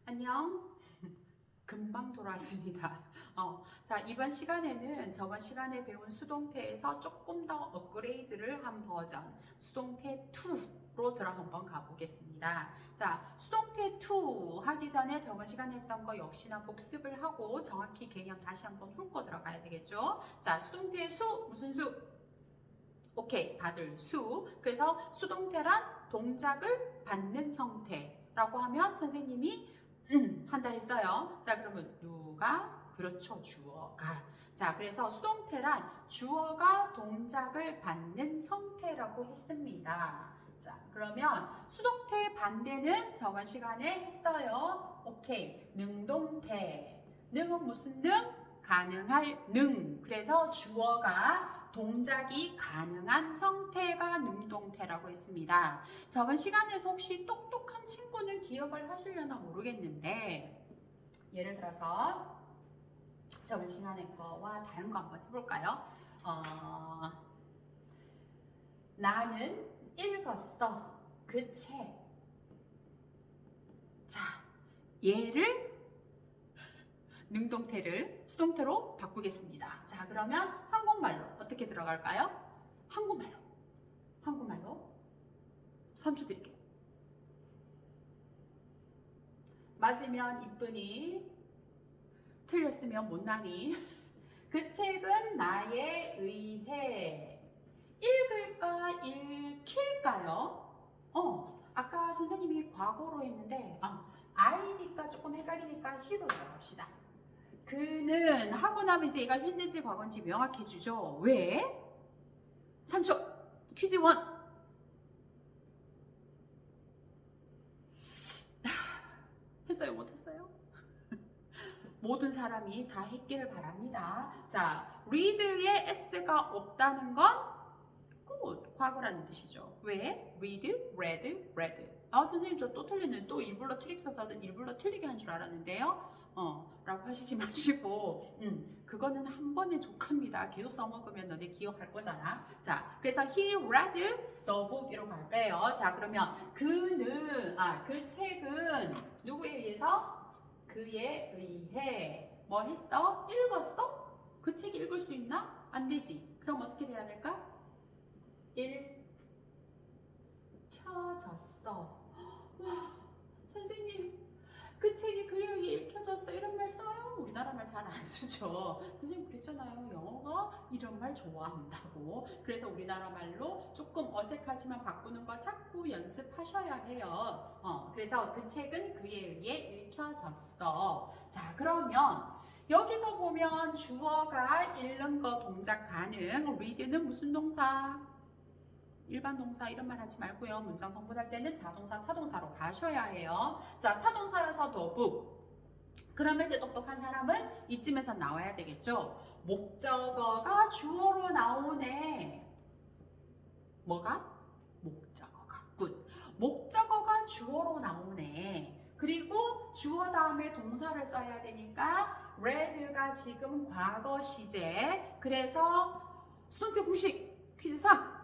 안녕. 금방 돌아왔습니다. 자, 이번 시간에는 저번 시간에 배운 수동태에서 조금 더 업그레이드를 한 버전, 수동태 2로 들어 한번 가보겠습니다. 자, 수동태 2 하기 전에 저번 시간에 했던 거 역시나 복습을 하고 정확히 개념 다시 한번 훑고 들어가야 되겠죠? 자, 수동태의 수, 무슨 수? 오케이, 받을 수. 그래서 수동태란 동작을 받는 형태라고 하면 선생님이 한다 했어요. 자, 그러면 누가? 그렇죠, 주어가. 자, 그래서 수동태란 주어가 동작을 받는 형태라고 했습니다. 자, 그러면 수동태의 반대는 저번 시간에 했어요. 오케이, 능동태. 능은 무슨 능? 가능할 능. 그래서 주어가 동작이 가능한 형태가 능동태라고 했습니다. 저번 시간에서 혹시 똑똑한 친구는 기억을 하시려나 모르겠는데, 예를 들어서 저번 시간에 거와 다른 거 한번 해볼까요? 나는 읽었어. 그 책. 자, 얘를 능동태를 수동태로 바꾸겠습니다. 자, 그러면 한국말로 어떻게 들어갈까요? 한국말로 3초 드릴게요. 맞으면 이쁘니, 틀렸으면 못나니. 그 책은 나에 의해 읽을까 읽힐까요? 아까 선생님이 과거로 했는데 I니까 조금 헷갈리니까 he로 들어갑시다. 그는 하고 나면 이제 얘가 현재인지 과거인지 명확해지죠. 왜? 3초. 퀴즈 1. 했어요? 못했어요? 모든 사람이 다 했기를 바랍니다. 자, read의 s가 없다는 건 good, 과거라는 뜻이죠. 왜? read, read, read. 선생님 저 또 틀리는, 또 일부러 트릭 써서 일부러 틀리게 한 줄 알았는데요. 라고 하시지 마시고 그거는 한 번에 족합니다. 계속 써먹으면 너네 기억할 거잖아. 자, 그래서 he read the book이라고 갈게요. 자, 그러면 그는, 그 책은 누구에 의해서? 그에 의해 뭐 했어? 읽었어? 그 책 읽을 수 있나? 안 되지. 그럼 어떻게 돼야 될까? 읽혀졌어. 와, 선생님, 그 책이 그에 의해 읽혀졌어. 이런 말 써요? 우리나라 말 잘 안 쓰죠. 선생님 그랬잖아요. 영어가 이런 말 좋아한다고. 그래서 우리나라 말로 조금 어색하지만 바꾸는 거 자꾸 연습하셔야 해요. 그래서 그 책은 그에 의해 읽혀졌어. 자, 그러면 여기서 보면 주어가 읽는 거 동작 가능. read는 무슨 동사? 일반 동사 이런 말 하지 말고요. 문장 성분할 때는 자동사, 타동사로 가셔야 해요. 자, 타동사라서 더북. 그러면 이제 똑똑한 사람은 이쯤에서 나와야 되겠죠. 목적어가 주어로 나오네. 뭐가? 목적어가. 굿. 목적어가 주어로 나오네. 그리고 주어 다음에 동사를 써야 되니까 read가 지금 과거 시제. 그래서 수동태 공식 퀴즈 3.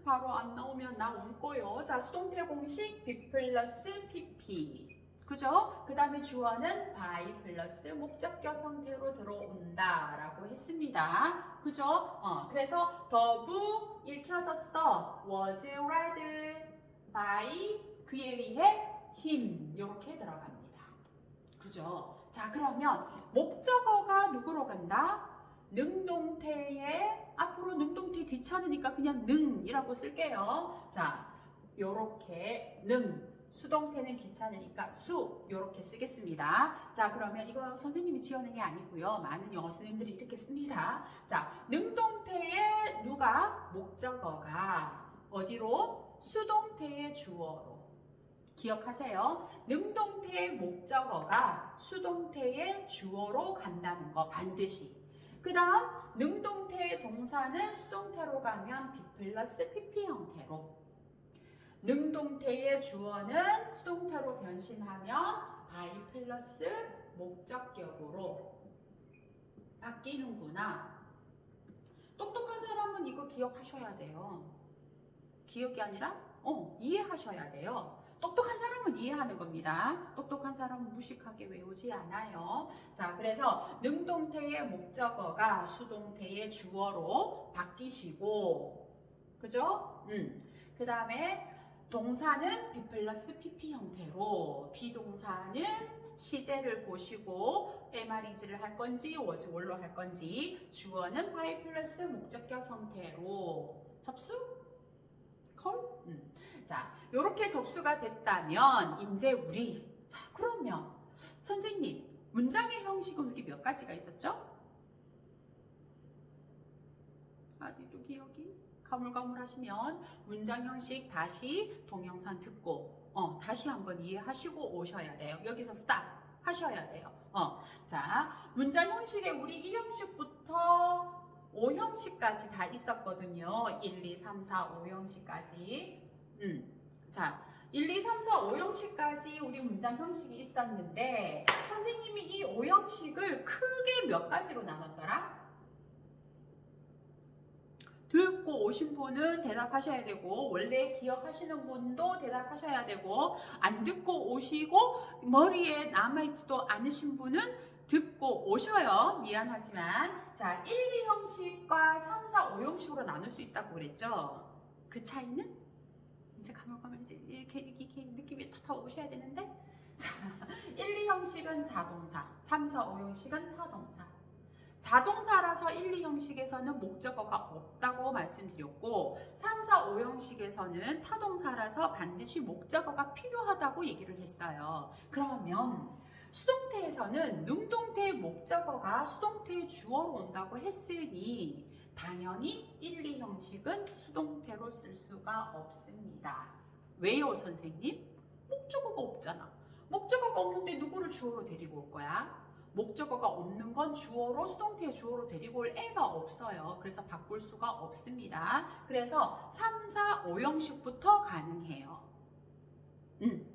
바로 안 나오면 나 울 거요. 자, 수동태 공식 B 플러스 PP. 그죠? 그 다음에 주어는 by 플러스 목적격 형태로 들어온다 라고 했습니다. 그죠? 그래서 the book 읽혀졌어. was read by 그에 의해 him 이렇게 들어갑니다. 그죠? 자, 그러면 목적어가 누구로 간다? 능동태에 앞으로 능동태 귀찮으니까 그냥 능이라고 쓸게요. 자, 요렇게 능. 수동태는 귀찮으니까 수 요렇게 쓰겠습니다. 자, 그러면 이거 선생님이 지어낸 게 아니고요. 많은 영어 선생님들이 이렇게 씁니다. 자, 능동태에 누가? 목적어가 어디로? 수동태의 주어로. 기억하세요. 능동태의 목적어가 수동태의 주어로 간다는 거 반드시. 그 다음 능동태의 동사는 수동태로 가면 B 플러스 PP 형태로, 능동태의 주어는 수동태로 변신하면 by 플러스 목적격으로 바뀌는구나. 똑똑한 사람은 이거 기억하셔야 돼요. 기억이 아니라 이해하셔야 돼요. 똑똑한 사람은 이해하는 겁니다. 똑똑한 사람은 무식하게 외우지 않아요. 자, 그래서 능동태의 목적어가 수동태의 주어로 바뀌시고, 그죠? 그 다음에 동사는 B 플러스 PP 형태로, 비동사는 시제를 보시고 MREG를 할 건지 was were로 할 건지, 주어는 by 플러스 목적격 형태로. 접수? 콜? 자, 요렇게 접수가 됐다면 이제 우리, 자, 그러면 선생님, 문장의 형식은 우리 몇 가지가 있었죠? 아직도 기억이 가물가물하시면 문장 형식 다시 동영상 듣고 다시 한번 이해하시고 오셔야 돼요. 여기서 스탑 하셔야 돼요. 자, 문장 형식에 우리 1형식부터 5형식까지 다 있었거든요. 1, 2, 3, 4, 5형식까지. 자, 1, 2, 3, 4, 5형식까지 우리 문장 형식이 있었는데 선생님이 이 5형식을 크게 몇 가지로 나눴더라? 듣고 오신 분은 대답하셔야 되고, 원래 기억하시는 분도 대답하셔야 되고, 안 듣고 오시고 머리에 남아있지도 않으신 분은 듣고 오셔요. 미안하지만. 자, 1, 2형식과 3, 4, 5형식으로 나눌 수 있다고 그랬죠. 그 차이는? 이제 가물가물 이제 이렇게 느낌이 다 오셔야 되는데. 자, 1, 2형식은 자동사, 3, 4, 5형식은 타동사. 자동사라서 1, 2형식에서는 목적어가 없다고 말씀드렸고 3, 4, 5형식에서는 타동사라서 반드시 목적어가 필요하다고 얘기를 했어요. 그러면 수동태에서는 능동태의 목적어가 수동태의 주어로 온다고 했으니 당연히 1, 2형식은 수동태로 쓸 수가 없습니다. 왜요, 선생님? 목적어가 없잖아. 목적어가 없는데 누구를 주어로 데리고 올 거야? 목적어가 없는 건 주어로, 수동태의 주어로 데리고 올 애가 없어요. 그래서 바꿀 수가 없습니다. 그래서 3, 4, 5형식부터 가능해요.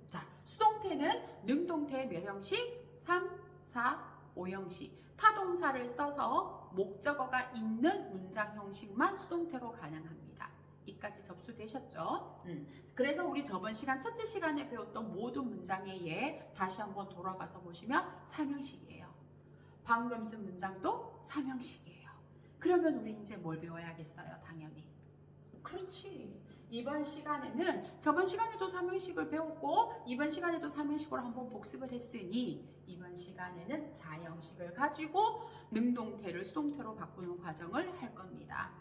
자, 수동태는 능동태의 몇 형식? 3, 4, 5형식. 타동사를 써서 목적어가 있는 문장 형식만 수동태로 가능합니다. 이까지 접수되셨죠? 그래서 우리 저번 시간, 첫째 시간에 배웠던 모든 문장의 예 다시 한번 돌아가서 보시면 3형식이에요. 방금 쓴 문장도 3형식이에요. 그러면 우리 이제 뭘 배워야겠어요? 당연히. 그렇지. 이번 시간에는 저번 시간에도 3형식을 배웠고 이번 시간에도 3형식으로 한번 복습을 했으니 이번 시간에는 4형식을 가지고 능동태를 수동태로 바꾸는 과정을 할 겁니다.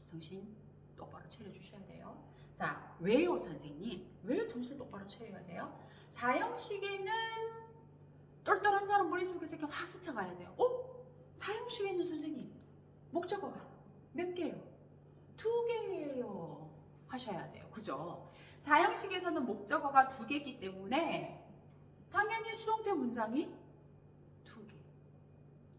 정신 똑바로 차려주셔야 돼요. 자, 왜요, 선생님? 왜 정신 똑바로 차려야 돼요? 4형식에는 똘똘한 사람 머릿속에서 이렇게 확 스쳐가야 돼요. 4형식에는 선생님 목적어가 몇 개예요? 2개예요. 하셔야 돼요. 그죠? 4형식에서는 목적어가 2개이기 때문에 당연히 수동태 문장이 2개.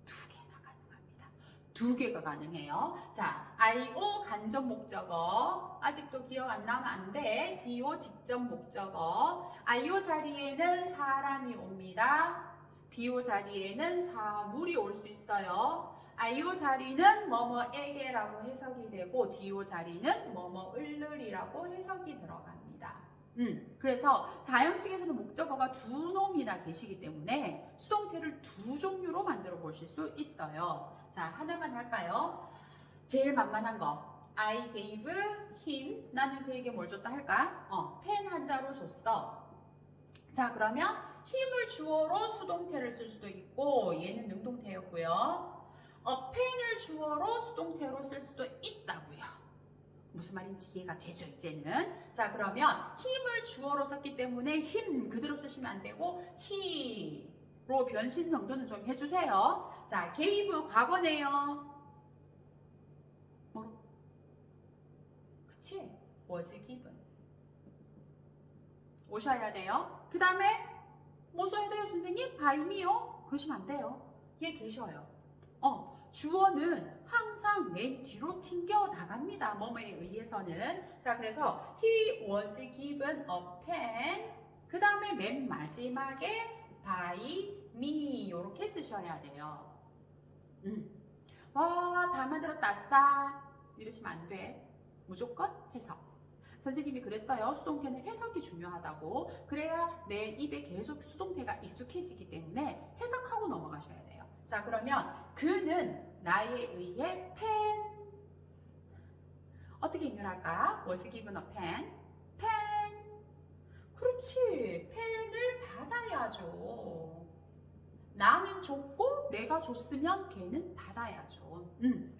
2개나 가능합니다. 2개가 가능해요. 자, IO 간접 목적어. 아직도 기억 안 나면 안 돼. DO 직접 목적어. IO 자리에는 사람이 옵니다. DO 자리에는 사물이 올 수 있어요. IO 자리는 뭐뭐에게라고 해석이 되고 DO 자리는 뭐뭐을를이라고 해석이 들어갑니다. 그래서 4형식에서는 목적어가 2놈이나 계시기 때문에 수동태를 2종류로 만들어 보실 수 있어요. 자, 하나만 할까요? 제일 만만한 거. I gave him. 나는 그에게 뭘 줬다 할까? 펜 한 자루 줬어. 자, 그러면 힘을 주어로 수동태를 쓸 수도 있고 얘는 능동태였고요. 펜을 주어로 수동태로 쓸 수도 있다고요. 무슨 말인지 이해가 되죠, 이제는. 자, 그러면 힘을 주어로 썼기 때문에 힘 그대로 쓰시면 안 되고 he로 변신 정도는 좀 해주세요. 자, gave 과거네요. 뭐로? 그치? was given. 오셔야 돼요. 그 다음에 뭐 써야 돼요, 선생님? by me요? 그러시면 안 돼요. 얘 계셔요. 주어는 항상 맨 뒤로 튕겨 나갑니다. 뭐뭐에 의해서는. 자, 그래서 he was given a pen. 그 다음에 맨 마지막에 by me 이렇게 쓰셔야 돼요. 와, 다 만들었다, 아싸. 이러시면 안 돼. 무조건 해석. 선생님이 그랬어요. 수동태는 해석이 중요하다고. 그래야 내 입에 계속 수동태가 익숙해지기 때문에 해석하고 넘어가셔야 돼요. 자, 그러면 그는 나에 의해 펜 어떻게 인율할까? Was given a pen. 펜. 그렇지. 펜을 받아야죠. 나는 줬고 내가 줬으면 걔는 받아야죠.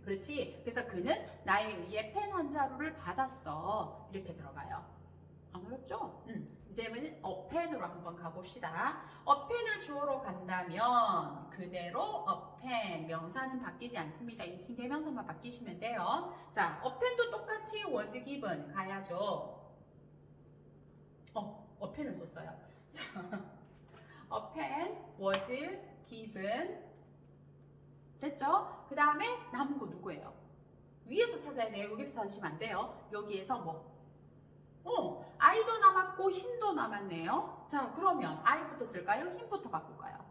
그렇지. 그래서 그는 나에 의해 펜 한 자루를 받았어. 이렇게 들어가요. 안 어렵죠? 이제는 어펜으로 한번 가봅시다. 어펜을 주어로 간다면 그대로 어펜 명사는 바뀌지 않습니다. 인칭 대명사만 바뀌시면 돼요. 자, 어펜도 똑같이 was given 가야죠. 어펜을 썼어요. 자, 어펜 was given 됐죠? 그 다음에 남은 거 누구예요? 위에서 찾아야 돼요. 여기서 찾으시면 안 돼요. 여기에서 뭐? I도 남았고 힘도 남았네요. 자, 그러면 I부터 쓸까요? 힘부터 바꿀까요?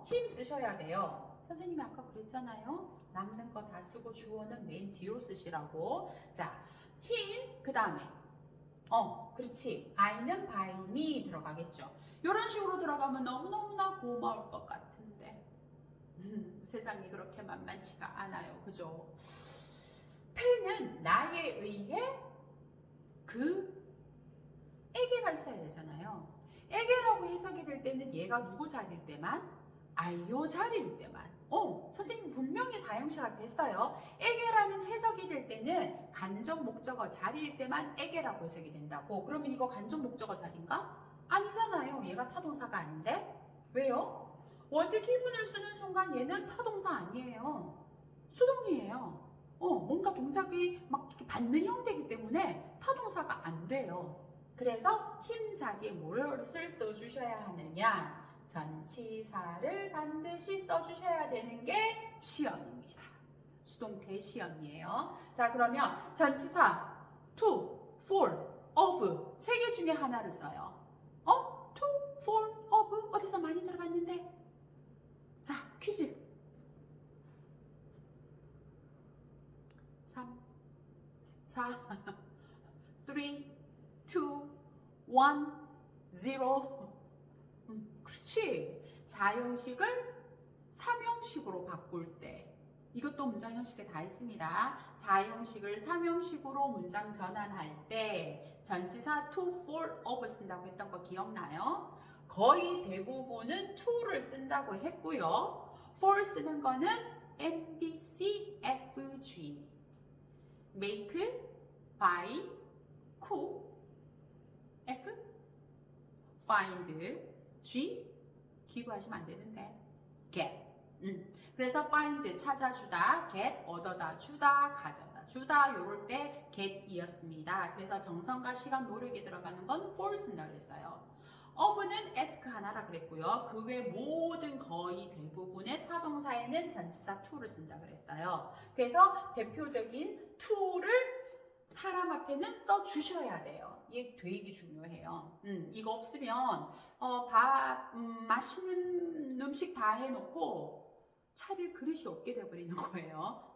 힘 쓰셔야 돼요. 선생님이 아까 그랬잖아요. 남는 거 다 쓰고 주어는 맨 뒤로 쓰시라고. 자, 힘, 그 다음에 그렇지. I는 by me 들어가겠죠. 이런 식으로 들어가면 너무너무나 고마울 것 같은데 세상이 그렇게 만만치가 않아요. 그죠? 펜은 나에 의해 에게가 있어야 되잖아요. 에게라고 해석이 될 때는 얘가 누구 자리일 때만? 아이오 자리일 때만. 선생님 분명히 사형식 할 때 했어요. 에게라는 해석이 될 때는 간접 목적어 자리일 때만 에게라고 해석이 된다고. 그러면 이거 간접 목적어 자리인가? 아니잖아요. 얘가 타동사가 아닌데? 왜요? was given을 쓰는 순간 얘는 타동사 아니에요. 수동이에요. 뭔가 동작이 막 이렇게 받는 형태이기 때문에 타동사가 안 돼요. 그래서 힘 자리에 무엇을 써주셔야 하느냐? 전치사를 반드시 써주셔야 되는 게 시험입니다. 수동태 시험이에요. 자, 그러면 전치사 to, for, of 세 개 중에 하나를 써요. to, for, of 어디서 많이 들어봤는데? 자, 퀴즈. 3, 4, 3, 2, 1, 0. 그렇지. 4형식을 3형식으로 바꿀 때 이것도 문장 형식에 다 있습니다. 4형식을 3형식으로 문장 전환할 때 전치사 to, for, of 쓴다고 했던 거 기억나요? 거의 대부분은 to를 쓴다고 했고요. for 쓰는 거는 M, B, C, F, G make, buy, cook, F, find, G, 기부하시면 안 되는데 get. 그래서 find 찾아주다, get 얻어다 주다, 가져다 주다 요럴 때 get이었습니다. 그래서 정성과 시간, 노력이 들어가는 건 for 쓴다 그랬어요. of는 ask 하나라 그랬고요. 그 외 모든 거의 대부분의 타동사에는 전치사 to를 쓴다 그랬어요. 그래서 대표적인 to를 사람 앞에는 써 주셔야 돼요. 이게 되게 중요해요. 이거 없으면 맛있는 음식 다 해놓고 차릴 그릇이 없게 돼버리는 거예요.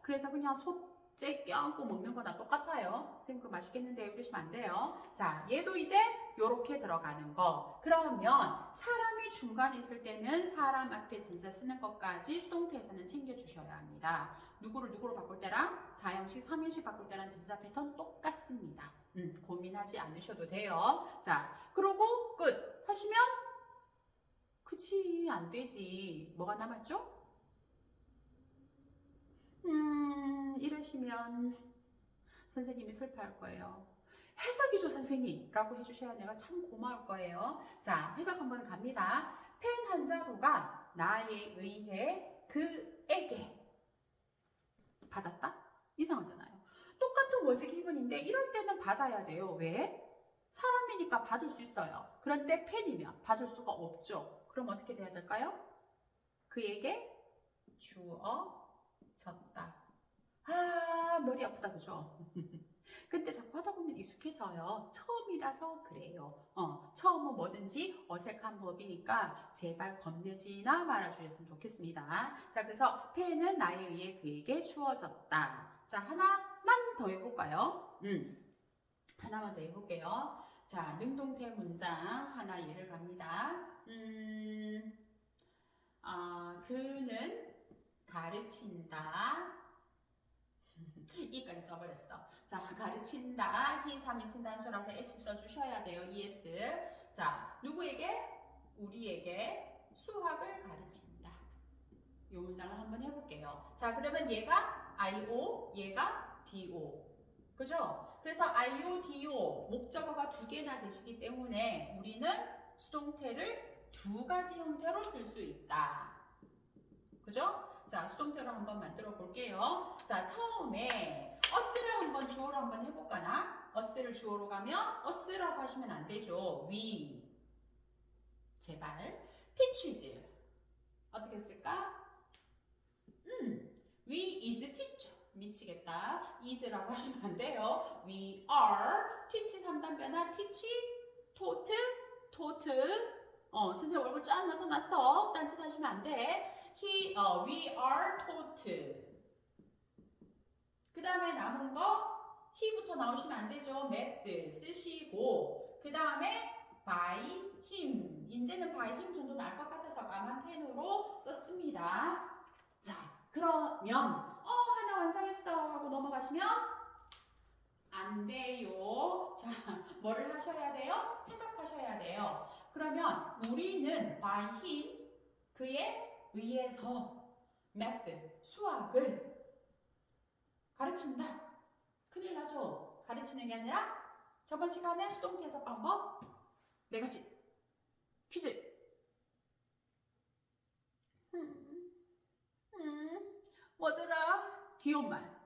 그래서 그냥 솥째 껴안고 먹는 거나 똑같아요. 선생님 그거 맛있겠는데 이러시면 안 돼요. 자, 얘도 이제 요렇게 들어가는 거. 그러면 사람이 중간에 있을 때는 사람 앞에 전치사 쓰는 것까지 수동태에서는 챙겨주셔야 합니다. 누구를 누구로 바꿀 때랑 4형식, 3형식 바꿀 때랑 전치사 패턴 똑같습니다. 고민하지 않으셔도 돼요. 자, 그러고 끝 하시면 그치 안 되지. 뭐가 남았죠? 이러시면 선생님이 슬퍼할 거예요. 해석이죠 선생님 라고 해주셔야 내가 참 고마울 거예요. 자, 해석 한번 갑니다. 펜 한 자루가 나에 의해 그에게 받았다? 이상하잖아요. 똑같은 was given인데 이럴 때는 받아야 돼요. 왜? 사람이니까 받을 수 있어요. 그런데 펜이면 받을 수가 없죠. 그럼 어떻게 돼야 될까요? 그에게 주어졌다. 머리 아프다 그죠? 근데 자꾸 하다 보면 익숙해져요. 처음이라서 그래요. 처음은 뭐든지 어색한 법이니까 제발 겁내지나 말아주셨으면 좋겠습니다. 자, 그래서 펜은 나에 의해 그에게 주어졌다. 자, 하나만 하나만 더 해볼까요? 하나만 더 해볼게요. 자, 능동태 문장 하나 예를 갑니다. 그는 가르친다. 이까지 써버렸어. 자, 가르친다. he 3인칭 단수라서 s 써주셔야 돼요. es. 자, 누구에게? 우리에게 수학을 가르친다. 이 문장을 한번 해볼게요. 자, 그러면 얘가 IO, 얘가 DO. 그죠? 그래서 IO, DO 목적어가 두 개나 되시기 때문에 우리는 수동태를 두 가지 형태로 쓸 수 있다. 그죠? 자, 수동태로 한번 만들어 볼게요. 자, 처음에 us를 한번 주어로 한번 해볼까나? us를 주어로 가면 us라고 하시면 안 되죠. we. 제발. teaches. 어떻게 쓸까? we is teach. 미치겠다. is라고 하시면 안 돼요. we are. teach 3단 변화. teach. taught. taught. 선생님 얼굴 쫙 나타났어. 딴짓 하시면 안 돼. we are taught. 그 다음에 남은 거 he부터 나오시면 안 되죠. math 쓰시고 그 다음에 by him. 이제는 by him 정도 나올 것 같아서 까만 펜으로 썼습니다. 자, 그러면 하나 완성했어 하고 넘어가시면 안 돼요. 자, 뭐를 하셔야 돼요? 해석하셔야 돼요. 그러면 우리는 by him, 그에 의해서 math, 수학을 가르친다. 큰일 나죠? 가르치는 게 아니라 저번 시간에 수동태 해석 방법 4가지 퀴즈. 뭐더라? 귀여운 말.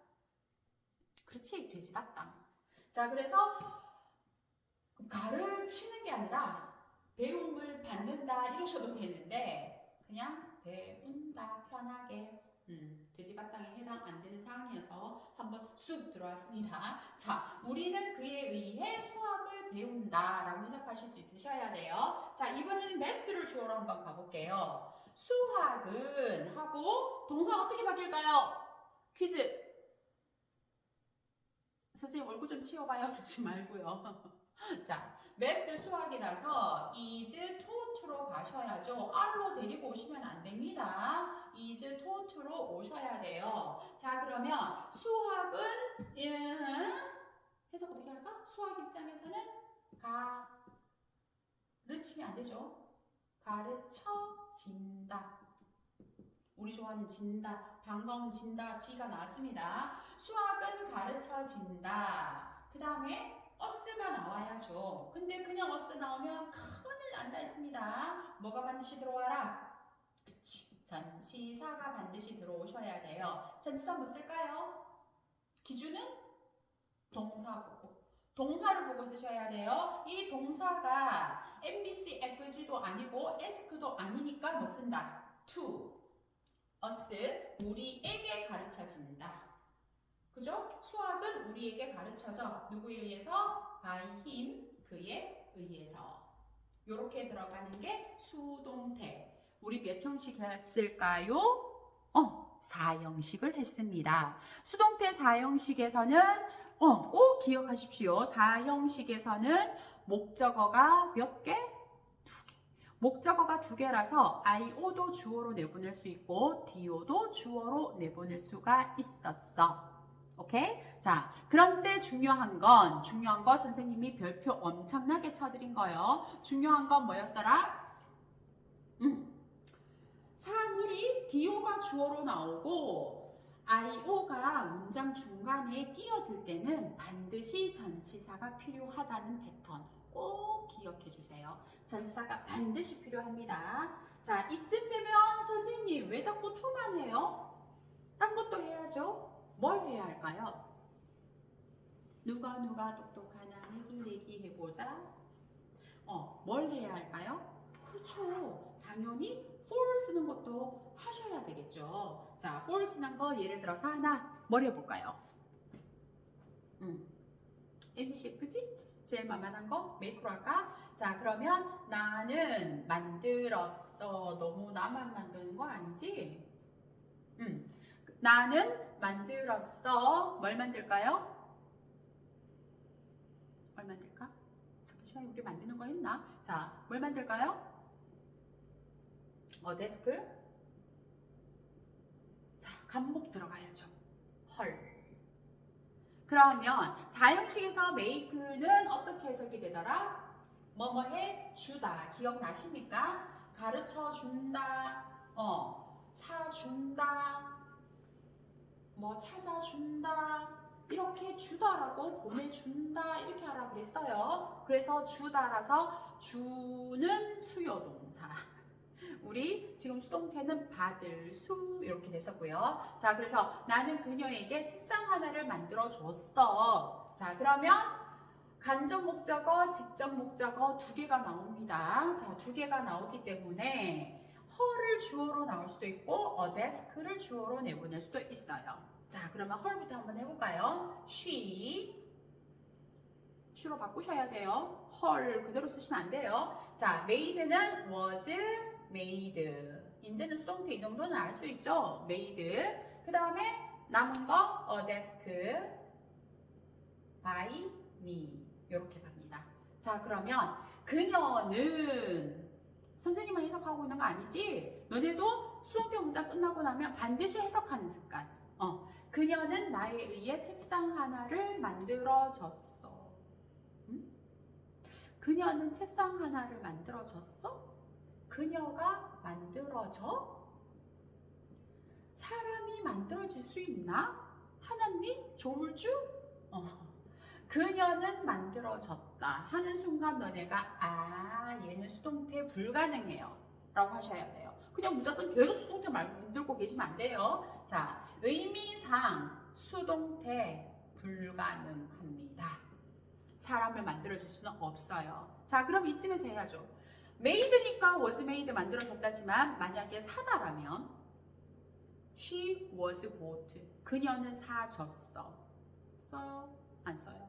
그렇지, 돼지밭당. 자, 그래서 가르치는 게 아니라 배움을 받는다 이러셔도 되는데 그냥 배운다 편하게. 돼지바탕에 해당 안 되는 상황이어서 한번 쑥 들어왔습니다. 자, 우리는 그에 의해 수학을 배운다라고 해석하실 수 있으셔야 돼요. 자, 이번에는 math를 주어로 한번 가볼게요. 수학은 하고 동사 어떻게 바뀔까요? 퀴즈. 선생님 얼굴 좀 치워봐요. 그러지 말고요. 자, math 수학이라서 is taught로 가셔야죠. r로 데리고 오시면 안 됩니다. is taught로 오셔야 돼요. 자, 그러면 수학은 해석 어떻게 할까? 수학 입장에서는 가르치면 안 되죠. 가르쳐진다. 우리 좋아하는 진다, 반가운 진다, 지가 나왔습니다. 수학은 가르쳐진다. 그 다음에 us가 나와야죠. 근데 그냥 us 나오면 큰일 난다 했습니다. 뭐가 반드시 들어와라? 그치. 전치사가 반드시 들어오셔야 돼요. 전치사 뭐 쓸까요? 기준은 동사 보고. 동사를 보고 쓰셔야 돼요. 이 동사가 MBC, FG도 아니고 ask도 아니니까 뭐 쓴다? to. us, 우리에게 가르쳐진다. 그죠? 수학은 우리에게 가르쳐져. 누구에 의해서? by him, 그에 의해서. 요렇게 들어가는 게 수동태. 우리 몇 형식 했을까요? 4형식을 했습니다. 수동태 4형식에서는 꼭 기억하십시오. 4형식에서는 목적어가 몇 개? 목적어가 2개라서 IO도 주어로 내보낼 수 있고 DO도 주어로 내보낼 수가 있었어. 오케이? 자, 그런데 중요한 거 선생님이 별표 엄청나게 쳐드린 거예요. 중요한 건 뭐였더라? 사물이 DO가 주어로 나오고 IO가 문장 중간에 끼어들 때는 반드시 전치사가 필요하다는 패턴 꼭 기억해 주세요. 전치사가 반드시 필요합니다. 자, 이쯤 되면 선생님 왜 자꾸 투만 해요? 딴 것도 해야죠. 뭘 해야 할까요? 누가 똑똑하나 내기 해보자. 뭘 해야 할까요? 그렇죠. 당연히 for 쓰는 것도 하셔야 되겠죠. 자, for 쓰는 거 예를 들어서 하나 뭘 해볼까요? ABC 예쁘지? 제일 만만한 거 make로 할까? 자, 그러면 나는 만들었어. 너무 나만 만드는 거 아니지? 나는 만들었어. 뭘 만들까요? 뭘 만들까? 저번 시간에 우리 만드는 거 했나? 자, 뭘 만들까요? 데스크. 자, 간목 들어가야죠. 헐. 그러면 사형식에서 make는 어떻게 해석이 되더라? 뭐뭐해 주다. 기억나십니까? 가르쳐 준다. 사준다. 뭐 찾아준다. 이렇게 주다라고 보내준다. 이렇게 하라 그랬어요. 그래서 주다라서 주는 수요동사. 우리 지금 수동태는 받을 수 이렇게 됐었고요. 자, 그래서 나는 그녀에게 책상 하나를 만들어 줬어. 자, 그러면 간접 목적어, 직접 목적어 두 개가 나옵니다. 자, 두 개가 나오기 때문에 her를 주어로 나올 수도 있고 a desk를 주어로 내보낼 수도 있어요. 자, 그러면 her부터 한번 해볼까요? she로 바꾸셔야 돼요. her 그대로 쓰시면 안 돼요. 자, made는 was made. 이제는 수동태 이 정도는 알 수 있죠? made. 그 다음에 남은 거 a desk by me. 이렇게 갑니다. 자, 그러면 그녀는 선생님만 해석하고 있는 거 아니지? 너네도 수동태 문장 끝나고 나면 반드시 해석하는 습관. 그녀는 나에 의해 책상 하나를 만들어줬어. 응? 그녀는 책상 하나를 만들어줬어? 그녀가 만들어져? 사람이 만들어질 수 있나? 하나님? 조물주? 그녀는 만들어졌다 하는 순간 너네가 얘는 수동태 불가능해요 라고 하셔야 돼요. 그냥 무작정 계속 수동태 만들고 계시면 안 돼요. 자, 의미상 수동태 불가능합니다. 사람을 만들어줄 수는 없어요. 자, 그럼 이쯤에서 해야죠. made니까 was made 만들어졌다지만 만약에 사다라면 she was bought. 그녀는 사졌어. 써요? 안 써요?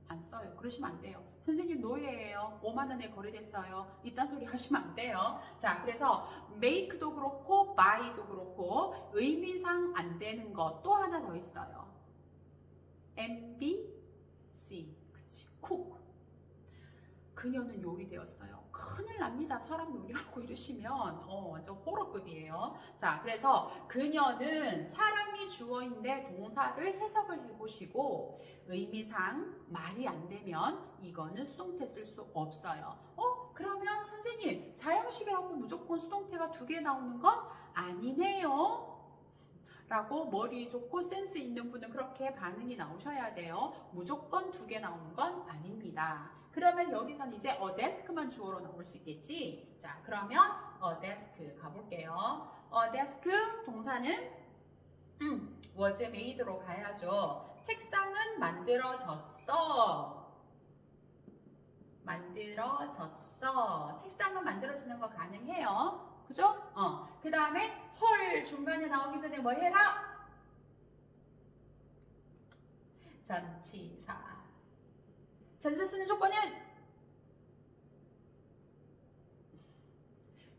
안 써요. 그러시면 안 돼요. 선생님 노예예요. 5만 원에 거래됐어요. 이딴 소리 하시면 안 돼요. 자, 그래서 make도 그렇고 buy도 그렇고 의미상 안 되는 것 또 하나 더 있어요. MBC. 그치? cook. 그녀는 요리되었어요. 큰일 납니다. 사람 요리하고 이러시면 완전 호러급이에요. 자, 그래서 그녀는 사람이 주어인데 동사를 해석을 해보시고 의미상 말이 안 되면 이거는 수동태 쓸 수 없어요. 그러면 선생님 사형식이라고 무조건 수동태가 두 개 나오는 건 아니네요. 라고 머리 좋고 센스 있는 분은 그렇게 반응이 나오셔야 돼요. 무조건 두 개 나오는 건 아닙니다. 그러면 여기선 이제 a desk만 주어로 나올 수 있겠지? 자, 그러면 a desk 가볼게요. a desk 동사는 was made로 가야죠. 책상은 만들어졌어. 만들어졌어. 책상은 만들어지는 거 가능해요. 그죠? 그 다음에 헐 중간에 나오기 전에 뭐 해라? 전치사. 전치사 쓰는 조건은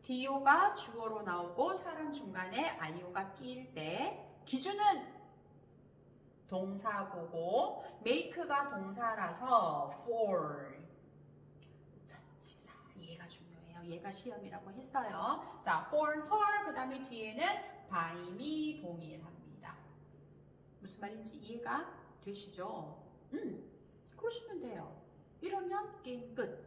do가 주어로 나오고 사람 중간에 i오가 끼일 때 기준은 동사보고 make가 동사라서 for. 전치사. 얘가 중요해요. 얘가 시험이라고 했어요. 자, for her 그 다음에 뒤에는 by me 동일합니다. 무슨 말인지 이해가 되시죠? 그러시면 돼요. 이러면 게임 끝.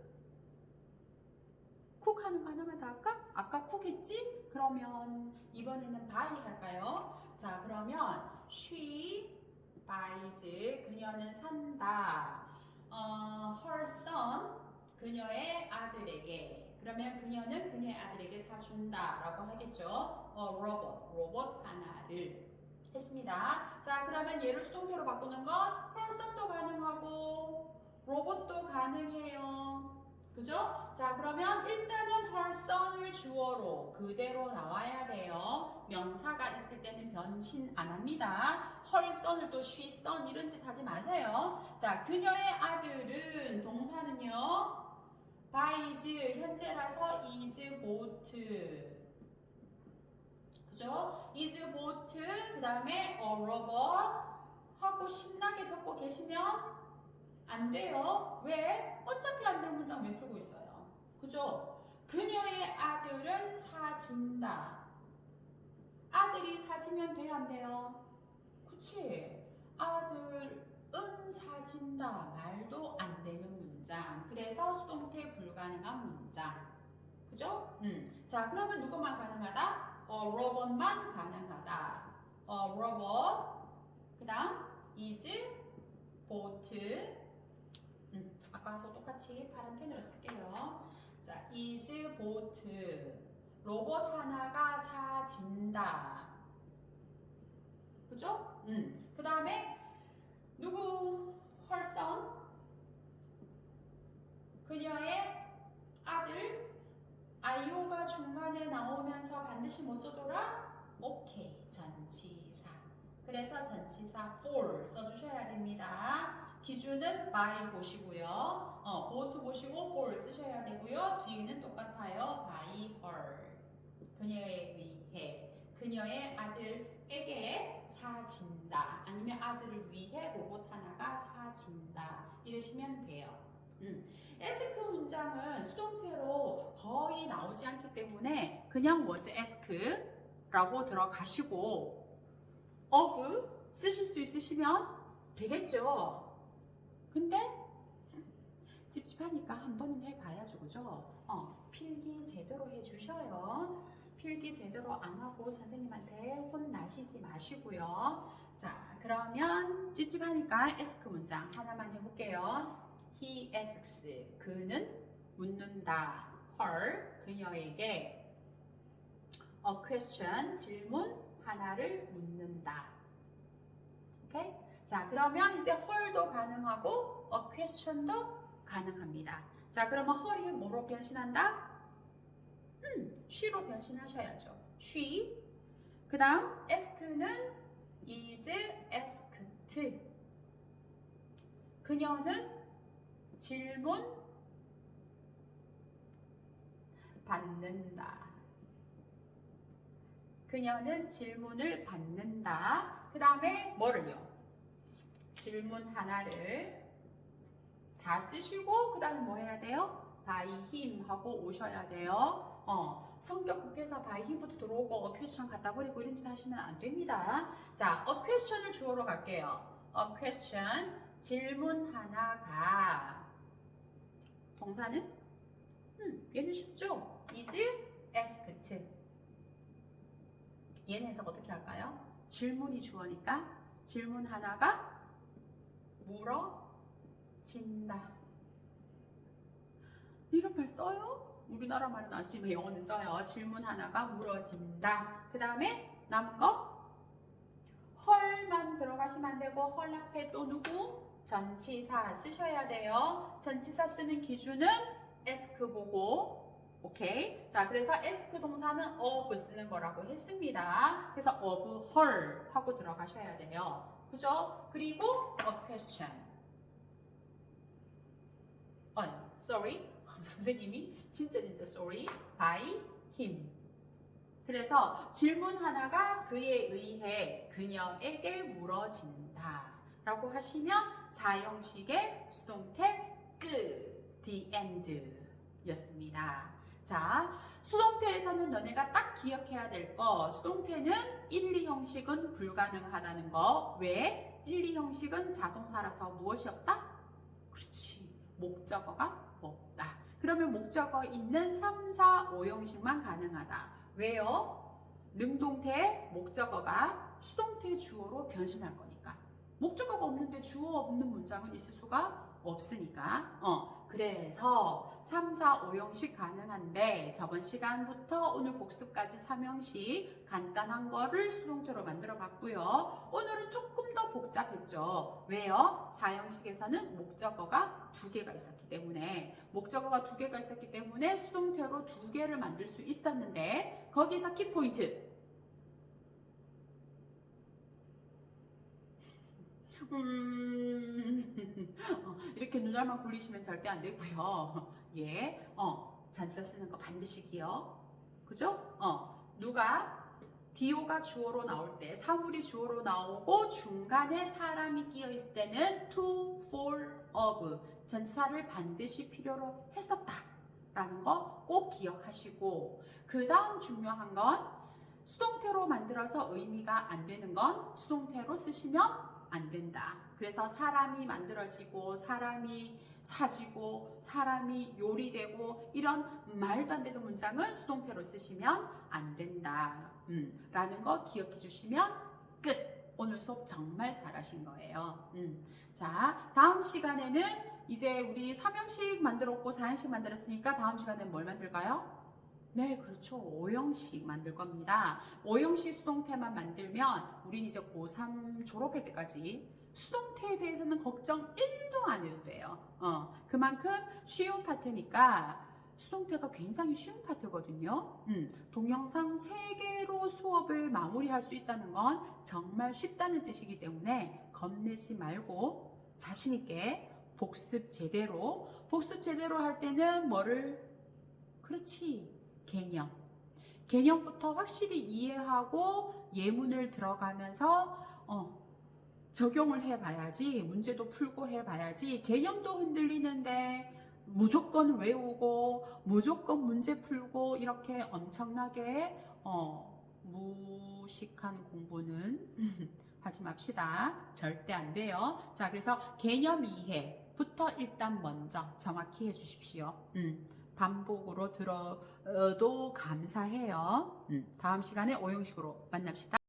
쿡 하는 거 하나만 더 할까? 아까 쿡 했지? 그러면 이번에는 buy 할까요? 자, 그러면 she buys 그녀는 산다. her son 그녀의 아들에게. 그러면 그녀는 그녀의 아들에게 사준다 라고 하겠죠. 로봇 하나를 했습니다. 자, 그러면 얘를 수동태로 바꾸는 건 her son도 가능하고 로봇도 가능해요. 그죠? 자, 그러면 일단은 her son을 주어로 그대로 나와야 돼요. 명사가 있을 때는 변신 안 합니다. her son을 또 she son 이런 짓 하지 마세요. 자, 그녀의 아들은 동사는요. buys 현재라서 is bought. 그죠? is bought 그 다음에 a robot 하고 신나게 적고 계시면 안 돼요. 왜? 어차피 안 될 문장 왜 쓰고 있어요? 그죠? 그녀의 아들은 사진다. 아들이 사지면 돼요, 안 돼요? 그치? 아들은 사진다. 말도 안 되는 문장. 그래서 수동태 불가능한 문장. 그죠? 자, 그러면 누구만 가능하다? 로봇만 가능하다. 로봇. 그 다음, is, boat. 아까하고 똑같이 파란 펜으로 쓸게요. 자, is, boat. 로봇 하나가 사진다. 그죠? 그 다음에 누구? her son. 그녀의 아들. 아이오가 중간에 나오면서 반드시 뭐 써줘라? 오케이, 전치사. 그래서 전치사 for 써주셔야 됩니다. 기준은 by 보시고요. both 보시고 for 쓰셔야 되고요. 뒤에는 똑같아요. by her. 그녀에 의해. 그녀의 아들에게 사진다. 아니면 아들을 위해 로봇 하나가 사진다. 이러시면 돼요. ask 문장은 수동태로 거의 나오지 않기 때문에 그냥 was ask라고 들어가시고 of 쓰실 수 있으시면 되겠죠. 근데 찝찝하니까 한 번은 해봐야죠. 그죠? 필기 제대로 해주셔요. 필기 제대로 안 하고 선생님한테 혼나시지 마시고요. 자, 그러면 찝찝하니까 ask 문장 하나만 해볼게요. He asks. 그는 묻는다. her. 그녀에게 a question. 질문 하나를 묻는다. 오케이? 자, 그러면 이제 her도 가능하고 a question도 가능합니다. 자, 그러면 her이 뭐로 변신한다? she로 변신하셔야죠. she. 그 다음 ask는 is asked. 그녀는 질문 받는다. 그녀는 질문을 받는다. 그 다음에 뭐를요? 질문 하나를 다 쓰시고 그 다음에 뭐 해야 돼요? by him 하고 오셔야 돼요. 성격 급해서 by him부터 들어오고 a question 갖다 버리고 이런 짓 하시면 안 됩니다. 자, a question을 주어로 갈게요. a question, 질문 하나가. 동사는? 얘는 쉽죠? is asked. 얘는 해석 어떻게 할까요? 질문이 주어니까 질문 하나가 물어진다. 이런 말 써요? 우리나라 말은 아시지만 영어는 써요. 질문 하나가 물어진다. 그 다음에 남은 거 헐만 들어가시면 안 되고 헐 앞에 또 누구? 전치사 쓰셔야 돼요. 전치사 쓰는 기준은 ask 보고 오케이. 자, 그래서 ask 동사는 of 쓰는 거라고 했습니다. 그래서 of her 하고 들어가셔야 돼요. 그죠? 그리고 a question. sorry. 선생님이 진짜 sorry. by him. 그래서 질문 하나가 그에 의해 그녀에게 물어진다 라고 하시면 사형식의 수동태 끝, the end 였습니다. 자, 수동태에서는 너네가 딱 기억해야 될 거, 수동태는 1, 2 형식은 불가능하다는 거. 왜? 1, 2 형식은 자동사라서 무엇이 없다? 그렇지, 목적어가 없다. 그러면 목적어 있는 3, 4, 5 형식만 가능하다. 왜요? 능동태 목적어가 수동태 주어로 변신할 거니까. 목적어가 없는데 주어 없는 문장은 있을 수가 없으니까. 그래서 3, 4, 5형식 가능한데 저번 시간부터 오늘 복습까지 3형식 간단한 거를 수동태로 만들어 봤고요. 오늘은 조금 더 복잡했죠. 왜요? 4형식에서는 목적어가 2개가 있었기 때문에 목적어가 2개가 있었기 때문에 수동태로 2개를 만들 수 있었는데 거기서 키포인트 이렇게 눈알만 굴리시면 절대 안 되고요. 예, 전치사 쓰는 거 반드시 기억. 그죠? 누가 DO가 주어로 나올 때, 사물이 주어로 나오고 중간에 사람이 끼어 있을 때는 to, for, of 전치사를 반드시 필요로 했었다라는 거 꼭 기억하시고, 그 다음 중요한 건 수동태로 만들어서 의미가 안 되는 건 수동태로 쓰시면 안 된다. 그래서 사람이 만들어지고 사람이 사지고 사람이 요리되고 이런 말도 안 되는 문장은 수동태로 쓰시면 안 된다. 라는 거 기억해 주시면 끝. 오늘 수업 정말 잘하신 거예요. 자, 다음 시간에는 이제 우리 3형식 만들었고 4형식 만들었으니까 다음 시간에는 뭘 만들까요? 네, 그렇죠. 5형식 만들 겁니다. 5형식 수동태만 만들면 우린 이제 고3 졸업할 때까지 수동태에 대해서는 걱정 1도 안 해도 돼요. 그만큼 쉬운 파트니까 수동태가 굉장히 쉬운 파트거든요. 동영상 3개로 수업을 마무리할 수 있다는 건 정말 쉽다는 뜻이기 때문에 겁내지 말고 자신 있게 복습 제대로 할 때는 뭐를, 그렇지, 개념부터 확실히 이해하고 예문을 들어가면서 적용을 해봐야지, 문제도 풀고 해봐야지. 개념도 흔들리는데 무조건 외우고 무조건 문제 풀고 이렇게 엄청나게 무식한 공부는 하지 맙시다. 절대 안 돼요. 자, 그래서 개념 이해부터 일단 먼저 정확히 해주십시오. 반복으로 들어도 감사해요. 다음 시간에 5형식으로 만납시다.